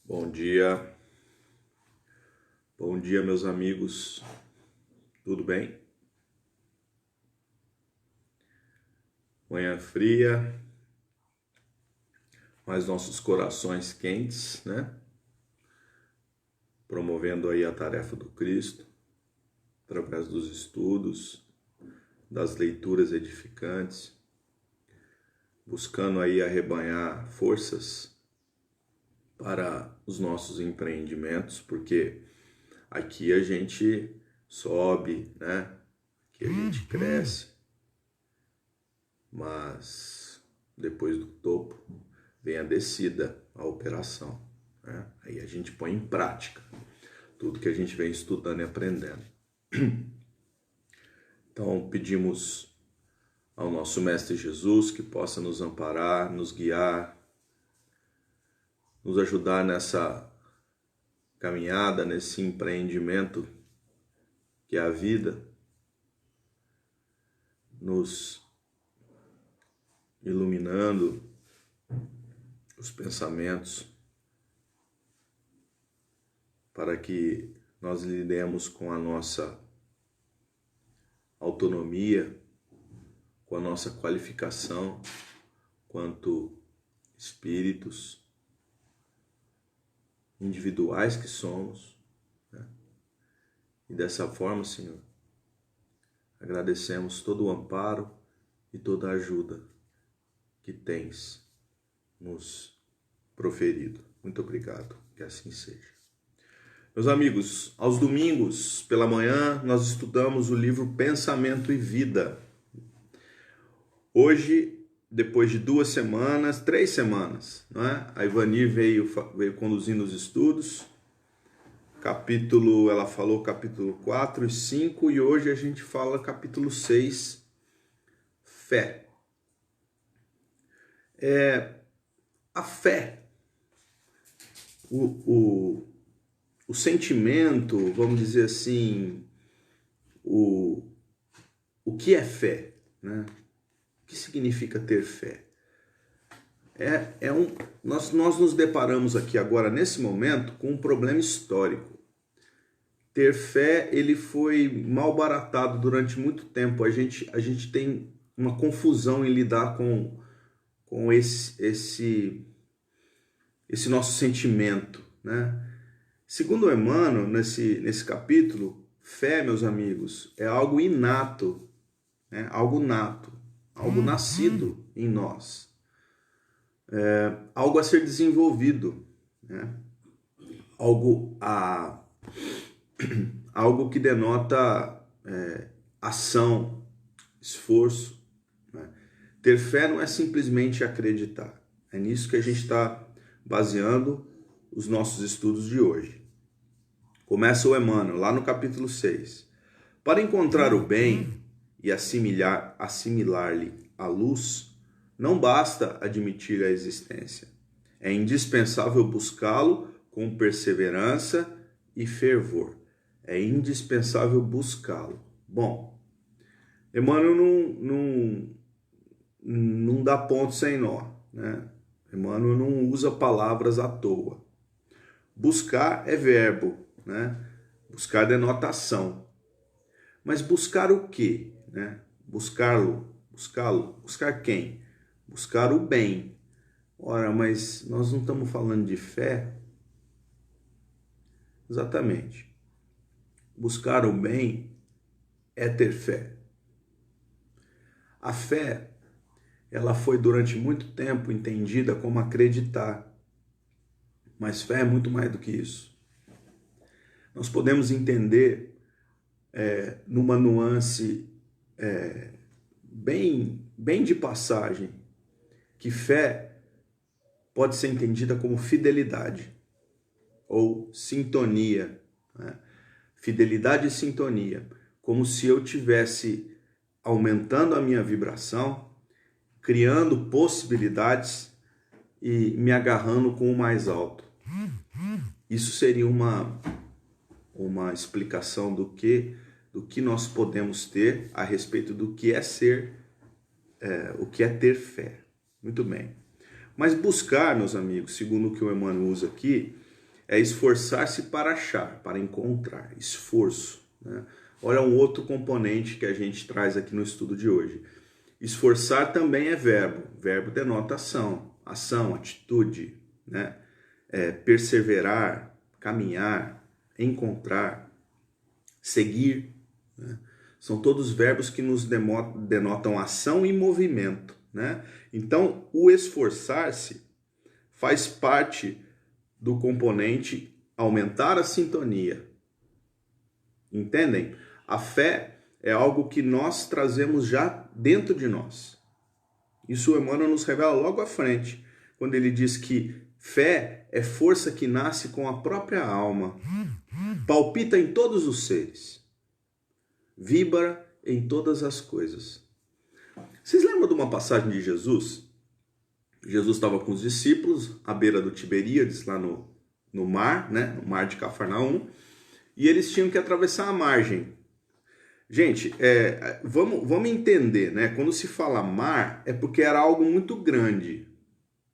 Bom dia, meus amigos, tudo bem? Manhã fria, mas nossos corações quentes, né? Promovendo aí a tarefa do Cristo, através dos estudos, das leituras edificantes, buscando aí arrebanhar forças para os nossos empreendimentos, porque aqui a gente sobe, né? Aqui a gente cresce, mas depois do topo vem a descida, a operação, né? Aí a gente põe em prática tudo que a gente vem estudando e aprendendo. Então pedimos ao nosso Mestre Jesus que possa nos amparar, nos guiar, nos ajudar nessa caminhada, nesse empreendimento que é a vida, nos iluminando os pensamentos para que nós lidemos com a nossa autonomia, com a nossa qualificação quanto espíritos individuais que somos, né? E dessa forma, Senhor, agradecemos todo o amparo e toda a ajuda que tens nos proferido. Muito obrigado, que assim seja. Meus amigos, aos domingos pela manhã nós estudamos o livro Pensamento e Vida. Hoje, depois de 3 semanas, não é? A Ivani veio conduzindo os estudos. Ela falou capítulo 4 e 5 e hoje a gente fala capítulo 6, fé. A fé, o sentimento, vamos dizer assim, o que é fé, né? O que significa ter fé? Nós nos deparamos aqui agora, nesse momento, com um problema histórico. Ter fé, ele foi mal baratado durante muito tempo. A gente tem uma confusão em lidar com esse nosso sentimento, né? Segundo Emmanuel, nesse capítulo, fé, meus amigos, é algo inato, né? Algo nato, algo nascido em nós. Algo a ser desenvolvido, né? Algo que denota ação, esforço, né? Ter fé não é simplesmente acreditar. É nisso que a gente está baseando os nossos estudos de hoje. Começa o Emmanuel, lá no capítulo 6. Para encontrar o bem e assimilar-lhe a luz, não basta admitir a existência. É indispensável buscá-lo com perseverança e fervor. É indispensável buscá-lo. Bom, Emmanuel não dá ponto sem nó, né? Emmanuel não usa palavras à toa. Buscar é verbo, né? Buscar denota ação. Mas buscar o quê, né? Buscá-lo, buscar quem? Buscar o bem. Ora, mas nós não estamos falando de fé? Exatamente. Buscar o bem é ter fé. A fé, ela foi durante muito tempo entendida como acreditar. Mas fé é muito mais do que isso. Nós podemos entender numa nuance bem de passagem, que fé pode ser entendida como fidelidade ou sintonia, né? Fidelidade e sintonia, como se eu tivesse aumentando a minha vibração, criando possibilidades e me agarrando com o mais alto. Isso seria uma explicação do que nós podemos ter a respeito do que é o que é ter fé. Muito bem. Mas buscar, meus amigos, segundo o que o Emmanuel usa aqui, é esforçar-se para achar, para encontrar, esforço, né? Olha um outro componente que a gente traz aqui no estudo de hoje. Esforçar também é verbo. Verbo denota ação, ação, atitude, né? Perseverar, caminhar, encontrar, seguir, né? São todos verbos que nos denotam ação e movimento, né? Então, o esforçar-se faz parte do componente aumentar a sintonia. Entendem? A fé é algo que nós trazemos já dentro de nós. Isso o Emmanuel nos revela logo à frente, quando ele diz que fé é força que nasce com a própria alma, palpita em todos os seres, vibra em todas as coisas. Vocês lembram de uma passagem de Jesus? Jesus estava com os discípulos à beira do Tiberíades, lá no mar, né? No mar de Cafarnaum, e eles tinham que atravessar a margem. Gente, vamos entender, né? Quando se fala mar, é porque era algo muito grande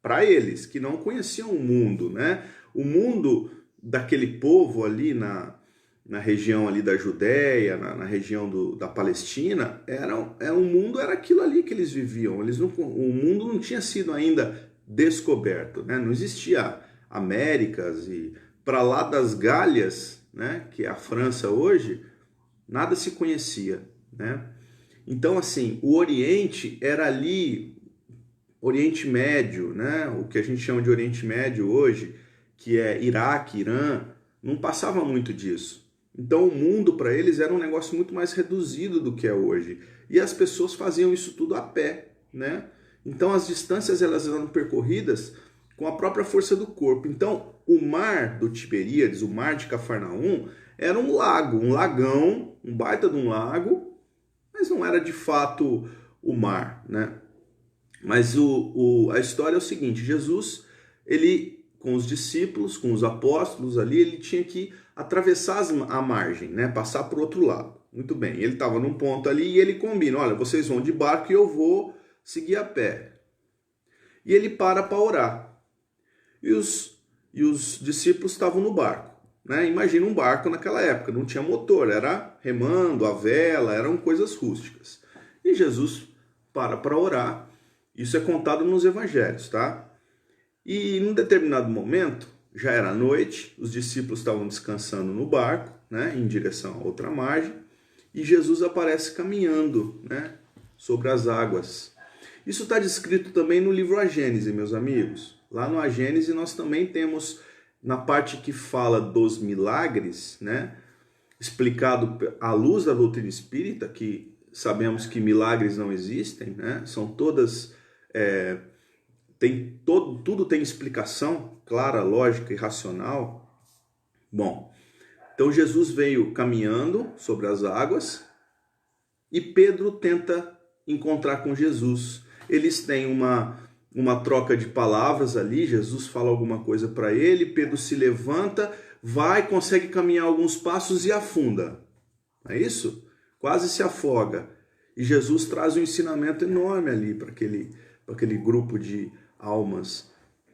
para eles, que não conheciam o mundo, né? O mundo daquele povo ali na região ali da Judéia, na região da Palestina, o mundo era aquilo ali que eles viviam. O mundo não tinha sido ainda descoberto, né? Não existia Américas e para lá das Gálias, né? Que é a França hoje, nada se conhecia, né? Então, assim, o Oriente era ali, Oriente Médio, né? O que a gente chama de Oriente Médio hoje, que é Iraque, Irã, não passava muito disso. Então, o mundo para eles era um negócio muito mais reduzido do que é hoje. E as pessoas faziam isso tudo a pé, né? Então, as distâncias elas eram percorridas com a própria força do corpo. Então, o mar do Tiberíades, o mar de Cafarnaum, era um lago, um lagão, um baita de um lago, mas não era de fato o mar, né? Mas a história é o seguinte, Jesus, ele com os discípulos, com os apóstolos ali, ele tinha que atravessar a margem, né? Passar para o outro lado. Muito bem, ele estava num ponto ali e ele combina, olha, vocês vão de barco e eu vou seguir a pé. E ele para orar. E os discípulos estavam no barco. Né? Imagina um barco naquela época, não tinha motor, era remando, a vela, eram coisas rústicas. E Jesus para orar, isso é contado nos evangelhos, tá? E em um determinado momento, já era noite, os discípulos estavam descansando no barco, né, em direção a outra margem, e Jesus aparece caminhando, né, sobre as águas. Isso está descrito também no livro A Gênese, meus amigos. Lá no A Gênese nós também temos, na parte que fala dos milagres, né, explicado à luz da doutrina espírita, que sabemos que milagres não existem, né, são todas, tudo tem explicação clara, lógica e racional. Bom, então Jesus veio caminhando sobre as águas e Pedro tenta encontrar com Jesus. Eles têm uma troca de palavras ali, Jesus fala alguma coisa para ele, Pedro se levanta, vai, consegue caminhar alguns passos e afunda. Não é isso? Quase se afoga. E Jesus traz um ensinamento enorme ali para aquele grupo de almas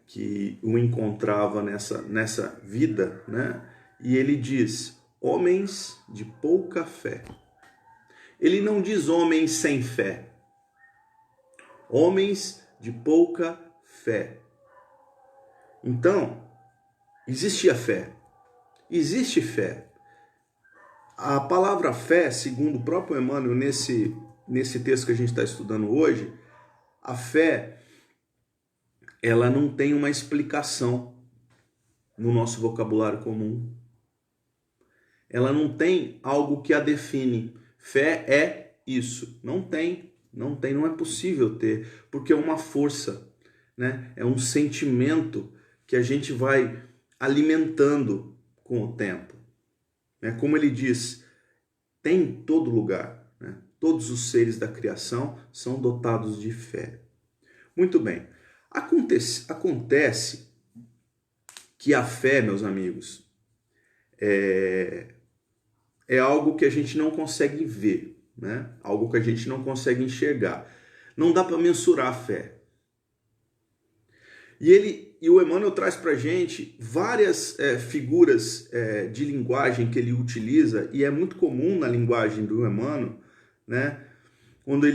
que o encontrava nessa vida, né? E ele diz, homens de pouca fé. Ele não diz homens sem fé. Homens de pouca fé. Então, existia fé. Existe fé. A palavra fé, segundo o próprio Emmanuel, nesse texto que a gente está estudando hoje, a fé, ela não tem uma explicação no nosso vocabulário comum. Ela não tem algo que a define. Fé é isso. Não tem, não é possível ter, porque é uma força, né? É um sentimento que a gente vai alimentando com o tempo. Como ele diz, tem em todo lugar, né? Todos os seres da criação são dotados de fé. Muito bem. Acontece que a fé, meus amigos, é algo que a gente não consegue ver, né? Algo que a gente não consegue enxergar. Não dá para mensurar a fé. E o Emmanuel traz para a gente várias figuras de linguagem que ele utiliza, e é muito comum na linguagem do Emmanuel, né? Quando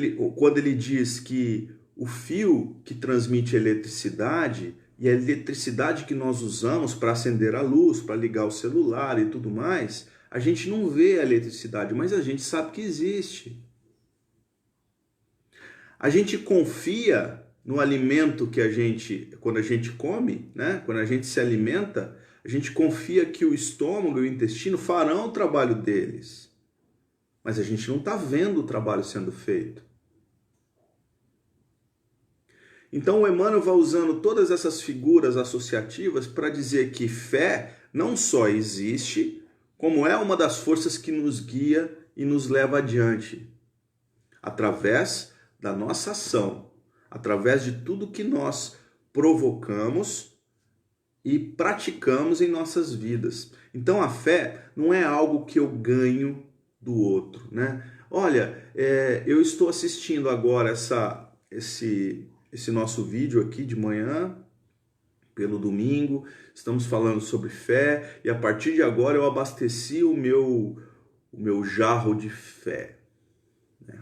ele diz que o fio que transmite eletricidade e a eletricidade que nós usamos para acender a luz, para ligar o celular e tudo mais, a gente não vê a eletricidade, mas a gente sabe que existe. A gente confia no alimento que quando a gente come, né? Quando a gente se alimenta, a gente confia que o estômago e o intestino farão o trabalho deles. Mas a gente não está vendo o trabalho sendo feito. Então o Emmanuel vai usando todas essas figuras associativas para dizer que fé não só existe, como é uma das forças que nos guia e nos leva adiante, através da nossa ação, através de tudo que nós provocamos e praticamos em nossas vidas. Então a fé não é algo que eu ganho do outro, né? Olha, eu estou assistindo agora esse nosso vídeo aqui de manhã, pelo domingo, estamos falando sobre fé, e a partir de agora eu abasteci o meu jarro de fé.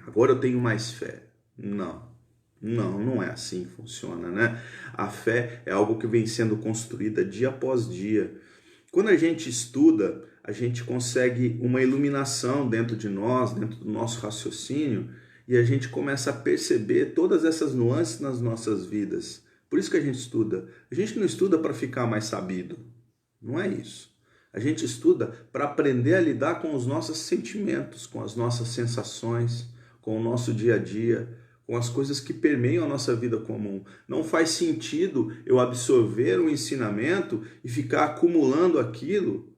Agora eu tenho mais fé. Não é assim que funciona, né? A fé é algo que vem sendo construída dia após dia. Quando a gente estuda, a gente consegue uma iluminação dentro de nós, dentro do nosso raciocínio, e a gente começa a perceber todas essas nuances nas nossas vidas. Por isso que a gente estuda. A gente não estuda para ficar mais sabido. Não é isso. A gente estuda para aprender a lidar com os nossos sentimentos, com as nossas sensações, com o nosso dia a dia, com as coisas que permeiam a nossa vida comum. Não faz sentido eu absorver um ensinamento e ficar acumulando aquilo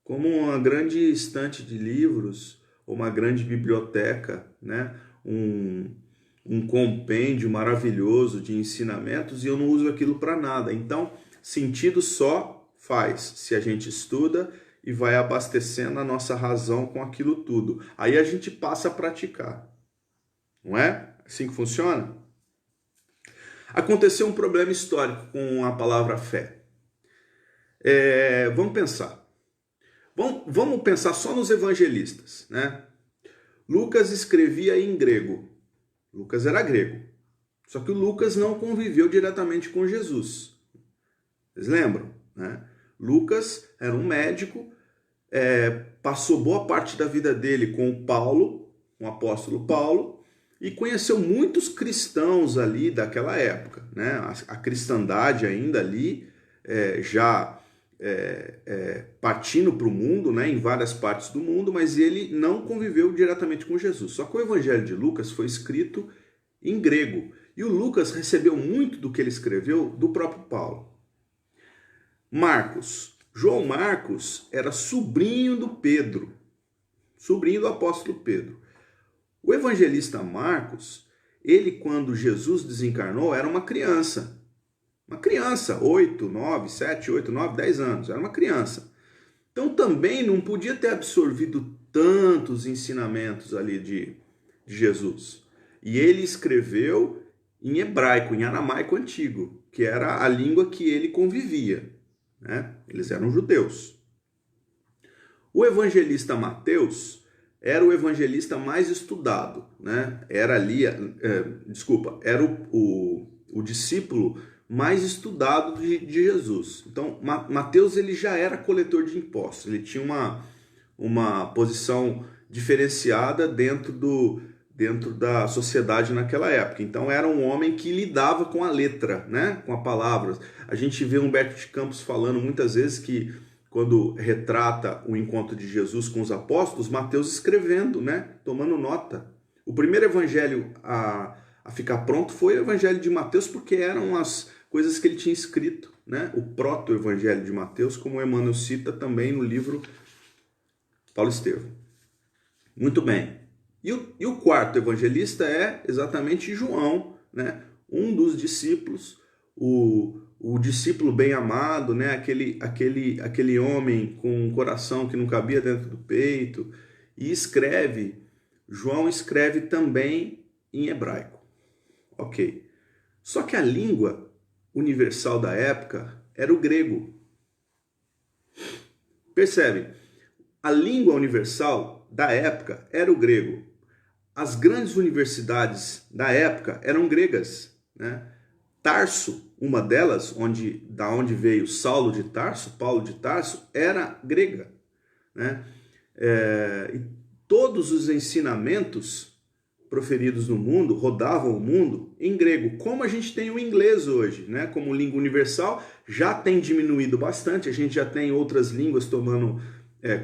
como uma grande estante de livros, ou uma grande biblioteca, né? Um compêndio maravilhoso de ensinamentos, e eu não uso aquilo para nada. Então, sentido só faz se a gente estuda e vai abastecendo a nossa razão com aquilo tudo. Aí a gente passa a praticar. Não é assim que funciona? Aconteceu um problema histórico com a palavra fé. Vamos pensar. Vamos pensar só nos evangelistas, né? Lucas escrevia em grego. Lucas era grego. Só que o Lucas não conviveu diretamente com Jesus. Vocês lembram, né? Lucas era um médico, passou boa parte da vida dele com o Paulo, com o apóstolo Paulo, e conheceu muitos cristãos ali daquela época, né? A cristandade ainda ali, partindo para o mundo, né, em várias partes do mundo, mas ele não conviveu diretamente com Jesus. Só que o Evangelho de Lucas foi escrito em grego, e o Lucas recebeu muito do que ele escreveu do próprio Paulo. João Marcos era sobrinho do Pedro, sobrinho do apóstolo Pedro. O evangelista Marcos, ele quando Jesus desencarnou era uma criança, 8, 9, 7, 8, 9, 10 anos, era uma criança. Então também não podia ter absorvido tantos ensinamentos ali de Jesus. E ele escreveu em hebraico, em aramaico antigo, que era a língua que ele convivia, né? Eles eram judeus. O evangelista Mateus era o evangelista mais estudado, né? Era o discípulo mais estudado de Jesus. Então, Mateus ele já era coletor de impostos, ele tinha uma posição diferenciada dentro da sociedade naquela época. Então, era um homem que lidava com a letra, né? Com a palavra. A gente vê Humberto de Campos falando muitas vezes que quando retrata o encontro de Jesus com os apóstolos, Mateus escrevendo, né? Tomando nota. O primeiro evangelho a ficar pronto foi o evangelho de Mateus, porque eram as coisas que ele tinha escrito, né? O proto-evangelho de Mateus, como o Emmanuel cita também no livro Paulo Estevão. Muito bem. E o quarto evangelista é exatamente João, né? Um dos discípulos, o discípulo bem amado, né? Aquele homem com um coração que não cabia dentro do peito, e João escreve também em hebraico. Ok. Só que a língua universal da época era o grego. Percebe? A língua universal da época era o grego. As grandes universidades da época eram gregas, né? Tarso, uma delas, da onde veio Paulo de Tarso, era grega, né? E todos os ensinamentos proferidos no mundo rodavam o mundo em grego, como a gente tem o inglês hoje, né? Como língua universal, já tem diminuído bastante, a gente já tem outras línguas tomando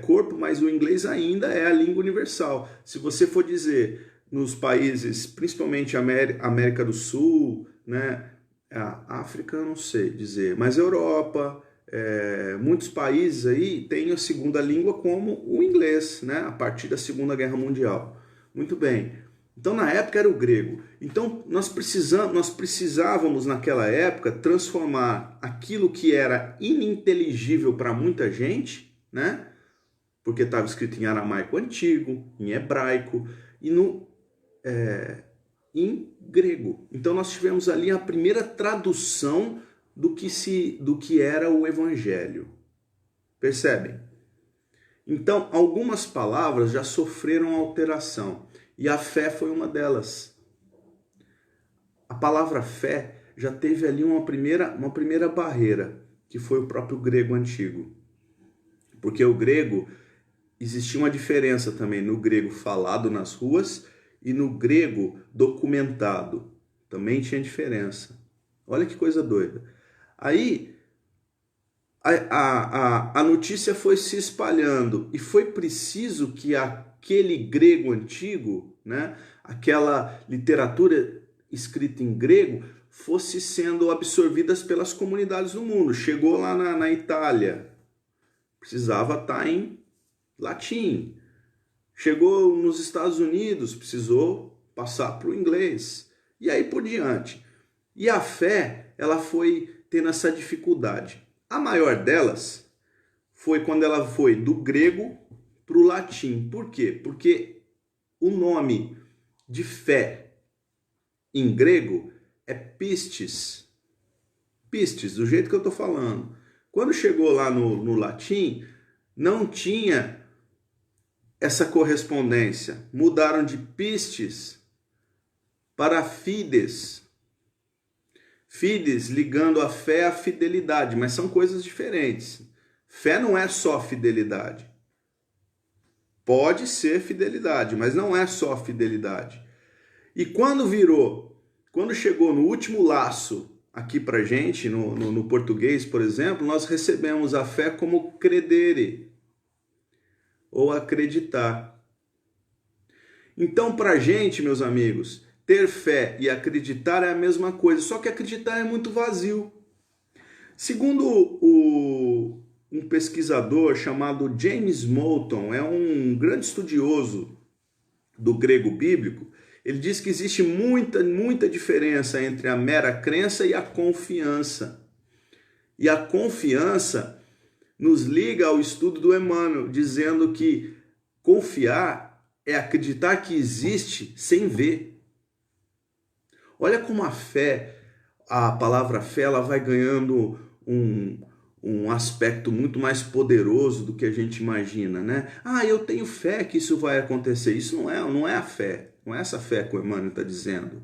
corpo, mas o inglês ainda é a língua universal. Se você for dizer nos países, principalmente América do Sul, né? A África eu não sei dizer, mas Europa, muitos países aí têm a segunda língua como o inglês, né? A partir da Segunda Guerra Mundial. Muito bem. Então na época era o grego. Então nós precisávamos naquela época transformar aquilo que era ininteligível para muita gente, né? Porque estava escrito em aramaico antigo, em hebraico e em grego. Então nós tivemos ali a primeira tradução do que era o evangelho. Percebem? Então algumas palavras já sofreram alteração e a fé foi uma delas. A palavra fé já teve ali uma primeira barreira, que foi o próprio grego antigo. Porque o grego, existia uma diferença também no grego falado nas ruas e no grego documentado. Também tinha diferença. Olha que coisa doida. Aí a notícia foi se espalhando e foi preciso que aquele grego antigo, né, aquela literatura escrita em grego, fosse sendo absorvidas pelas comunidades do mundo. Chegou lá na Itália, precisava estar em latim. Chegou nos Estados Unidos, precisou passar para o inglês. E aí por diante. E a fé, ela foi tendo essa dificuldade. A maior delas foi quando ela foi do grego para o latim. Por quê? Porque o nome de fé em grego é pistis. Pistis, do jeito que eu estou falando. Quando chegou lá no latim, não tinha essa correspondência. Mudaram de pistis para fides. Fides ligando a fé à fidelidade, mas são coisas diferentes. Fé não é só fidelidade. Pode ser fidelidade, mas não é só fidelidade. E quando chegou no último laço aqui pra gente, no português, por exemplo, nós recebemos a fé como credere, ou acreditar. Então, pra gente, meus amigos, ter fé e acreditar é a mesma coisa, só que acreditar é muito vazio. Segundo um pesquisador chamado James Moulton, é um grande estudioso do grego bíblico, ele diz que existe muita diferença entre a mera crença e a confiança. E a confiança nos liga ao estudo do Emmanuel, dizendo que confiar é acreditar que existe sem ver. Olha como a palavra fé, ela vai ganhando um aspecto muito mais poderoso do que a gente imagina, né? Eu tenho fé que isso vai acontecer. Isso não é a fé, não é essa fé que o Emmanuel está dizendo.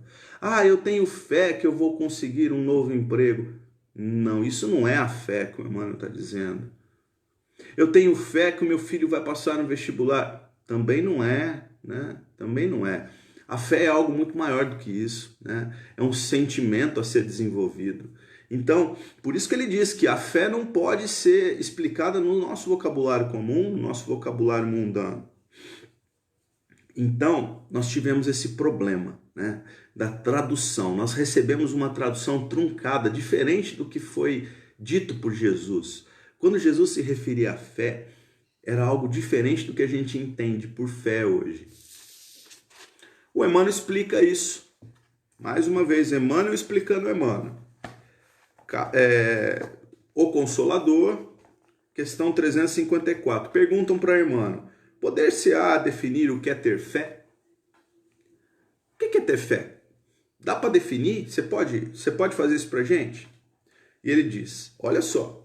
Eu tenho fé que eu vou conseguir um novo emprego. Não, isso não é a fé que o Emmanuel está dizendo. Eu tenho fé que o meu filho vai passar no vestibular. Também não é, né? Também não é. A fé é algo muito maior do que isso, né? É um sentimento a ser desenvolvido. Então, por isso que ele diz que a fé não pode ser explicada no nosso vocabulário comum, no nosso vocabulário mundano. Então, nós tivemos esse problema, né, da tradução. Nós recebemos uma tradução truncada, diferente do que foi dito por Jesus. Quando Jesus se referia à fé, era algo diferente do que a gente entende por fé hoje. O Emmanuel explica isso. Mais uma vez, Emmanuel explicando Emmanuel. O Consolador, questão 354. Perguntam para Emmanuel: poder-se-á definir o que é ter fé? O que é ter fé? Dá para definir? Você pode fazer isso para a gente? E ele diz: olha só,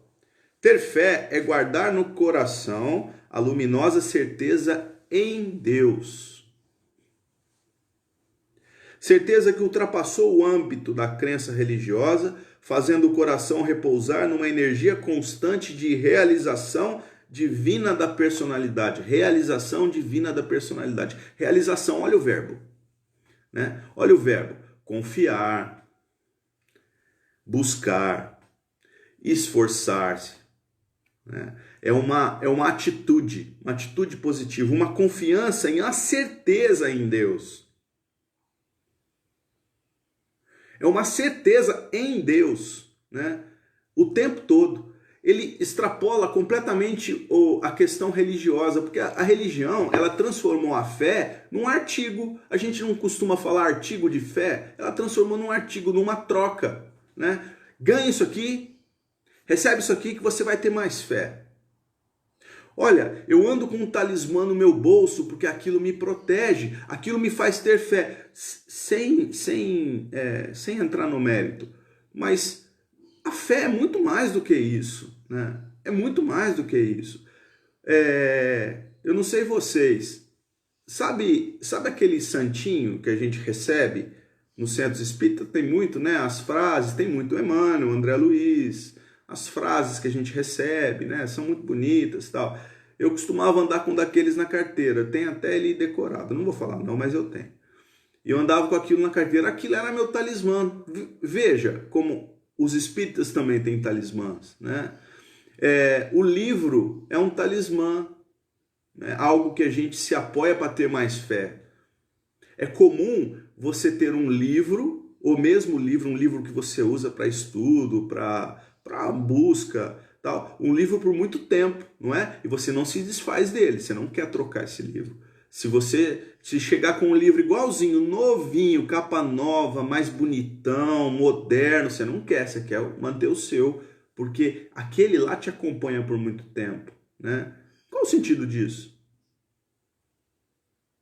ter fé é guardar no coração a luminosa certeza em Deus. Certeza que ultrapassou o âmbito da crença religiosa, fazendo o coração repousar numa energia constante de realização divina da personalidade. Realização divina da personalidade. Realização, olha o verbo, né? Olha o verbo: confiar, buscar, esforçar-se, né? É uma atitude positiva, uma confiança e uma certeza em Deus. É uma certeza em Deus, né? O tempo todo. Ele extrapola completamente a questão religiosa, porque a religião, ela transformou a fé num artigo. A gente não costuma falar artigo de fé, ela transformou num artigo, numa troca, né? Ganha isso aqui, recebe isso aqui que você vai ter mais fé. Olha, eu ando com um talismã no meu bolso porque aquilo me protege, aquilo me faz ter fé, sem entrar no mérito. Mas a fé é muito mais do que isso, né? É muito mais do que isso. Eu não sei vocês, sabe aquele santinho que a gente recebe nos centros espíritas? Tem muito, né? As frases, tem muito Emmanuel, André Luiz, as frases que a gente recebe, né? São muito bonitas e tal. Eu costumava andar com daqueles na carteira, tem até ele decorado, não vou falar não, mas eu tenho. E eu andava com aquilo na carteira, aquilo era meu talismã. Veja como os espíritas também têm talismãs, né? O livro é um talismã, né? Algo que a gente se apoia para ter mais fé. É comum você ter um livro, ou mesmo livro, um livro que você usa para estudo, para busca, tal, um livro por muito tempo, não é? E você não se desfaz dele, você não quer trocar esse livro. Se chegar com um livro igualzinho, novinho, capa nova, mais bonitão, moderno, você não quer, você quer manter o seu, porque aquele lá te acompanha por muito tempo, né? Qual o sentido disso?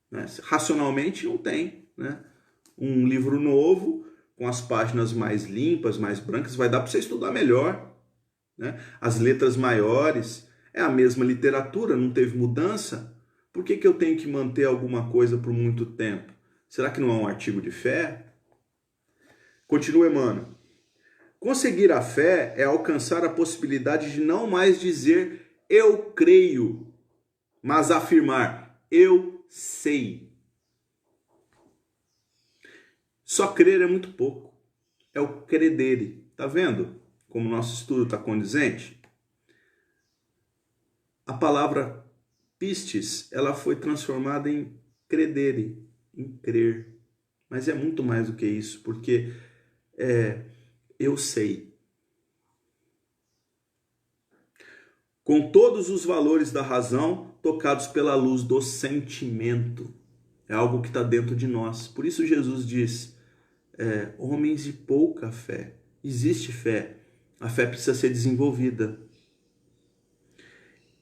Né? Racionalmente não tem, né? Um livro novo, com as páginas mais limpas, mais brancas, vai dar para você estudar melhor, né? As letras maiores, é a mesma literatura, não teve mudança. Por que eu tenho que manter alguma coisa por muito tempo? Será que não é um artigo de fé? Continua, Emmanuel. Conseguir a fé é alcançar a possibilidade de não mais dizer eu creio, mas afirmar eu sei. Só crer é muito pouco. É o credere. Tá vendo como o nosso estudo está condizente? A palavra pistes, ela foi transformada em credere, em crer. Mas é muito mais do que isso, porque eu sei. Com todos os valores da razão tocados pela luz do sentimento. É algo que está dentro de nós. Por isso Jesus diz, homens de pouca fé. Existe fé. A fé precisa ser desenvolvida.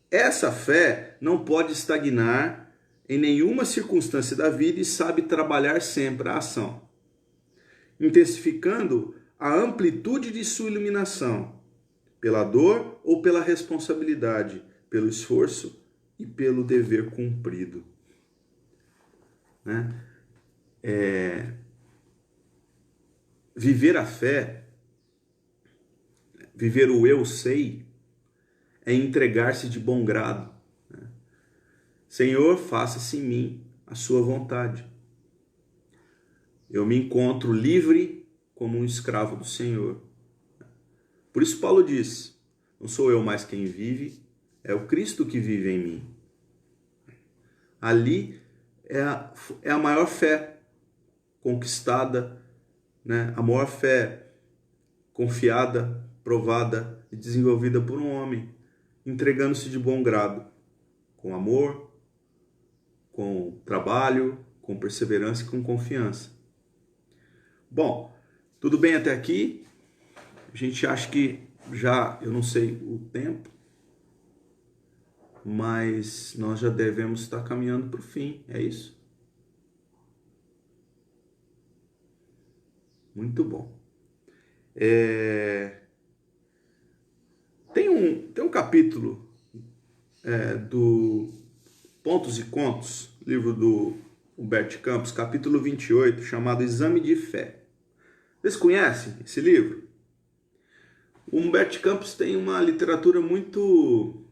Essa fé não pode estagnar em nenhuma circunstância da vida e sabe trabalhar sempre a ação, intensificando a amplitude de sua iluminação, pela dor ou pela responsabilidade, pelo esforço e pelo dever cumprido. Né? Viver a fé, viver o eu sei, é entregar-se de bom grado. Né? Senhor, faça-se em mim a sua vontade. Eu me encontro livre como um escravo do Senhor. Por isso Paulo diz, não sou eu mais quem vive, é o Cristo que vive em mim. Ali é a maior fé conquistada, né? A maior fé confiada, provada e desenvolvida por um homem, entregando-se de bom grado, com amor, com trabalho, com perseverança e com confiança. Bom, tudo bem até aqui? A gente acha que já, eu não sei o tempo, mas nós já devemos estar caminhando para o fim, é isso? Muito bom. capítulo do Pontos e Contos, livro do Humberto Campos, capítulo 28, chamado Exame de Fé. Vocês conhecem esse livro? O Humberto Campos tem uma literatura muito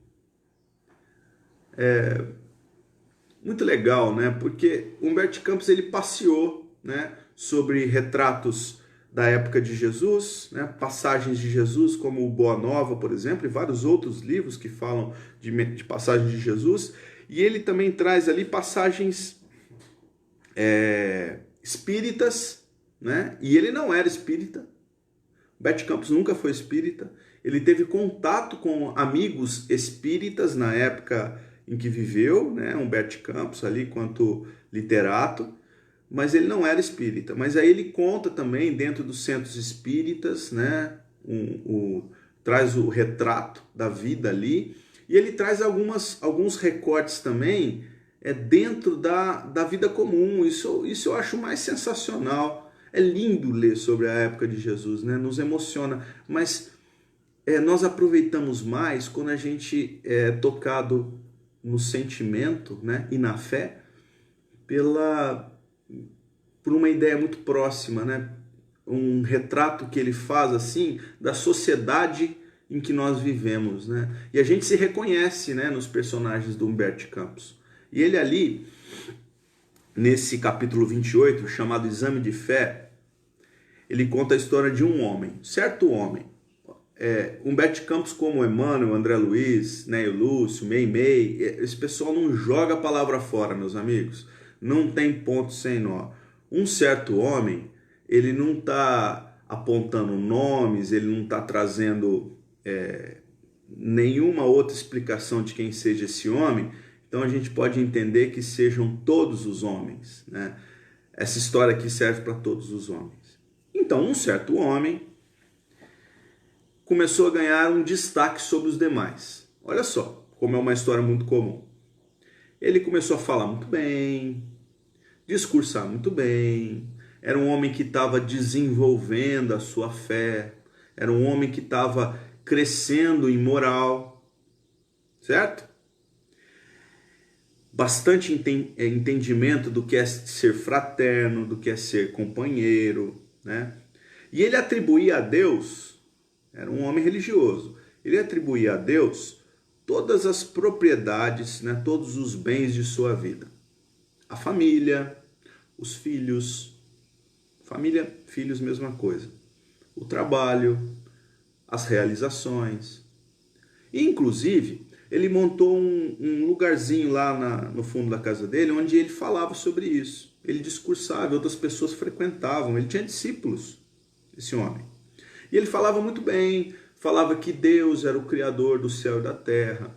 legal, né? Porque o Humberto Campos ele passeou, né, sobre retratos da época de Jesus, né, passagens de Jesus, como o Boa Nova, por exemplo, e vários outros livros que falam de passagens de Jesus. E ele também traz ali passagens espíritas, né? E ele não era espírita. Humberto Campos nunca foi espírita. Ele teve contato com amigos espíritas na época em que viveu, né? Humberto Campos ali quanto literato, mas ele não era espírita. Mas aí ele conta também dentro dos centros espíritas, né? Traz o retrato da vida ali, e ele traz alguns recortes também dentro da vida comum. Isso eu acho mais sensacional. É lindo ler sobre a época de Jesus, né? Nos emociona, mas nós aproveitamos mais quando a gente é tocado no sentimento, né? E na fé por uma ideia muito próxima, né? Um retrato que ele faz assim da sociedade em que nós vivemos, né? E a gente se reconhece, né, nos personagens do Humberto Campos. E ele ali, nesse capítulo 28, chamado Exame de Fé, ele conta a história de um homem, certo homem. Humberto Campos, como Emmanuel, André Luiz, Neio Lúcio, Meimei, esse pessoal não joga a palavra fora, meus amigos. Não tem ponto sem nó. Um certo homem, ele não está apontando nomes, ele não está trazendo nenhuma outra explicação de quem seja esse homem. Então a gente pode entender que sejam todos os homens, né? Essa história aqui serve para todos os homens. Então um certo homem começou a ganhar um destaque sobre os demais. Olha só, como é uma história muito comum. Ele começou a falar muito bem, discursar muito bem, era um homem que estava desenvolvendo a sua fé, era um homem que estava crescendo em moral, certo? Bastante entendimento do que é ser fraterno, do que é ser companheiro, né? E ele atribuía a Deus, era um homem religioso, ele atribuía a Deus todas as propriedades, né, todos os bens de sua vida. A família, os filhos, família, filhos, mesma coisa. O trabalho, as realizações. E, inclusive, ele montou um lugarzinho lá no fundo da casa dele, onde ele falava sobre isso. Ele discursava, outras pessoas frequentavam, ele tinha discípulos, esse homem. E ele falava muito bem, falava que Deus era o Criador do céu e da terra,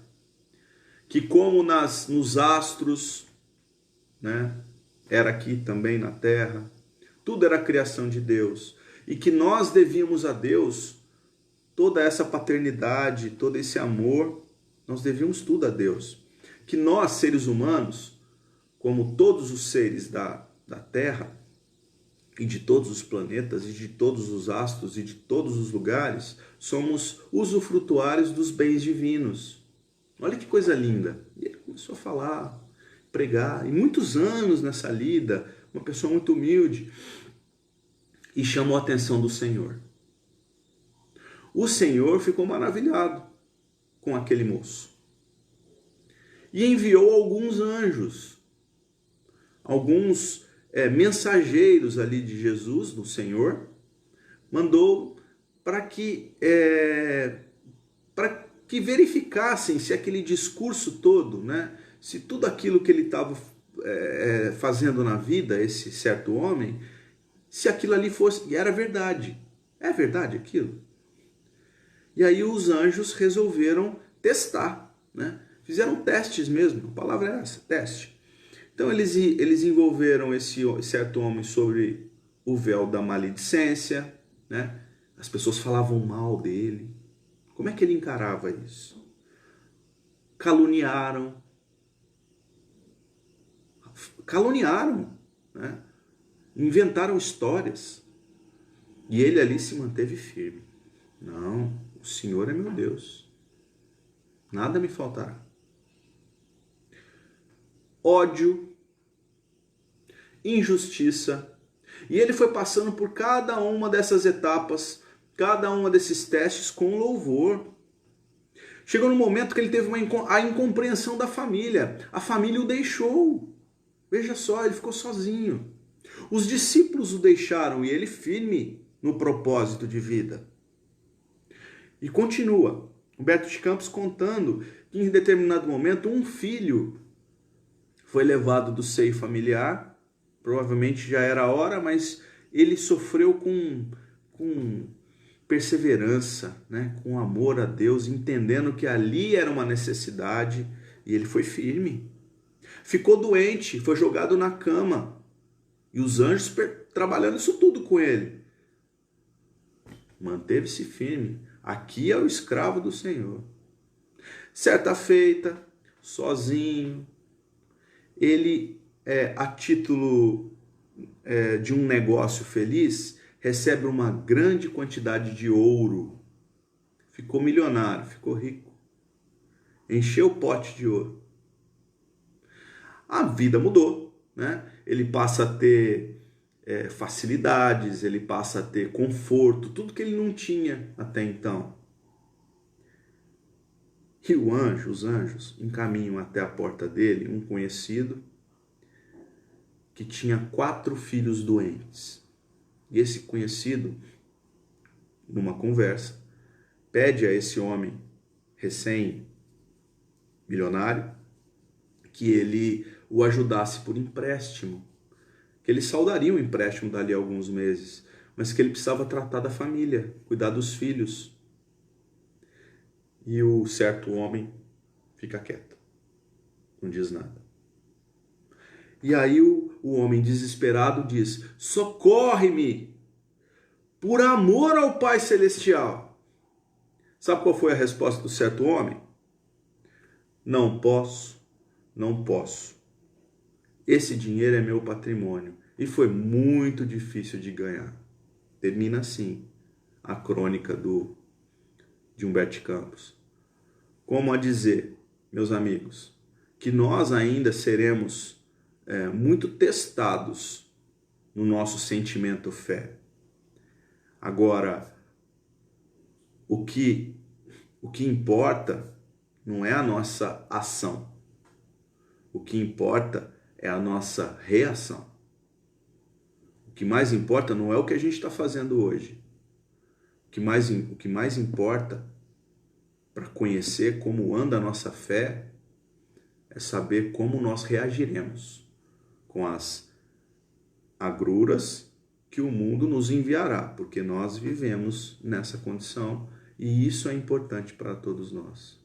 que como nos astros, né, era aqui também na terra, tudo era criação de Deus, e que nós devíamos a Deus toda essa paternidade, todo esse amor, nós devíamos tudo a Deus. Que nós, seres humanos, como todos os seres da terra, e de todos os planetas, e de todos os astros, e de todos os lugares, somos usufrutuários dos bens divinos. Olha que coisa linda. E ele começou a falar, pregar, e muitos anos nessa lida, uma pessoa muito humilde, e chamou a atenção do Senhor. O Senhor ficou maravilhado com aquele moço. E enviou alguns anjos, alguns mensageiros ali de Jesus, do Senhor, mandou para que verificassem se aquele discurso todo, né, se tudo aquilo que ele estava fazendo na vida, esse certo homem, se aquilo ali fosse, e era verdade. É verdade aquilo? E aí os anjos resolveram testar, né? Fizeram testes mesmo, a palavra é essa, teste. Então eles envolveram esse certo homem sobre o véu da maledicência, né? As pessoas falavam mal dele. Como é que ele encarava isso? Caluniaram, né? Inventaram histórias. E ele ali se manteve firme. Não, o Senhor é meu Deus. nada me faltará. Ódio, injustiça. E ele foi passando por cada uma dessas etapas, cada uma desses testes com louvor. Chegou no momento que ele teve a incompreensão da família. A família o deixou. Veja só, ele ficou sozinho. Os discípulos o deixaram e ele firme no propósito de vida. E continua Humberto de Campos contando que em determinado momento um filho foi levado do seio familiar. Provavelmente já era a hora, mas ele sofreu com perseverança, né? Com amor a Deus, entendendo que ali era uma necessidade, e ele foi firme. Ficou doente, foi jogado na cama, e os anjos trabalhando isso tudo com ele. Manteve-se firme. Aqui é o escravo do Senhor. Certa feita, sozinho, ele, a título de um negócio feliz, recebe uma grande quantidade de ouro. Ficou milionário, ficou rico. Encheu o pote de ouro. A vida mudou, né? Ele passa a ter facilidades, ele passa a ter conforto, tudo que ele não tinha até então. E os anjos encaminham até a porta dele um conhecido que tinha 4 filhos doentes. E esse conhecido, numa conversa, pede a esse homem recém-milionário que ele o ajudasse por empréstimo, que ele saldaria o empréstimo dali a alguns meses, mas que ele precisava tratar da família, cuidar dos filhos. E o certo homem fica quieto, não diz nada. E aí o homem desesperado diz: socorre-me, por amor ao Pai Celestial. Sabe qual foi a resposta do certo homem? Não posso, não posso. Esse dinheiro é meu patrimônio e foi muito difícil de ganhar. Termina assim a crônica de Humberto de Campos. Como a dizer, meus amigos, que nós ainda seremos muito testados no nosso sentimento fé. Agora, o que importa não é a nossa ação. O que importa é a nossa reação. O que mais importa não é o que a gente está fazendo hoje. O que mais importa para conhecer como anda a nossa fé é saber como nós reagiremos com as agruras que o mundo nos enviará, porque nós vivemos nessa condição e isso é importante para todos nós.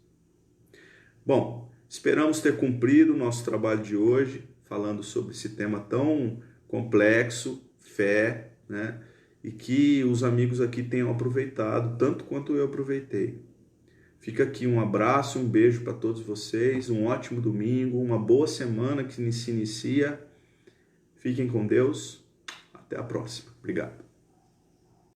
Bom, esperamos ter cumprido o nosso trabalho de hoje, falando sobre esse tema tão complexo, fé, né? E que os amigos aqui tenham aproveitado tanto quanto eu aproveitei. Fica aqui um abraço, um beijo para todos vocês, um ótimo domingo, uma boa semana que se inicia. Fiquem com Deus. Até a próxima. Obrigado.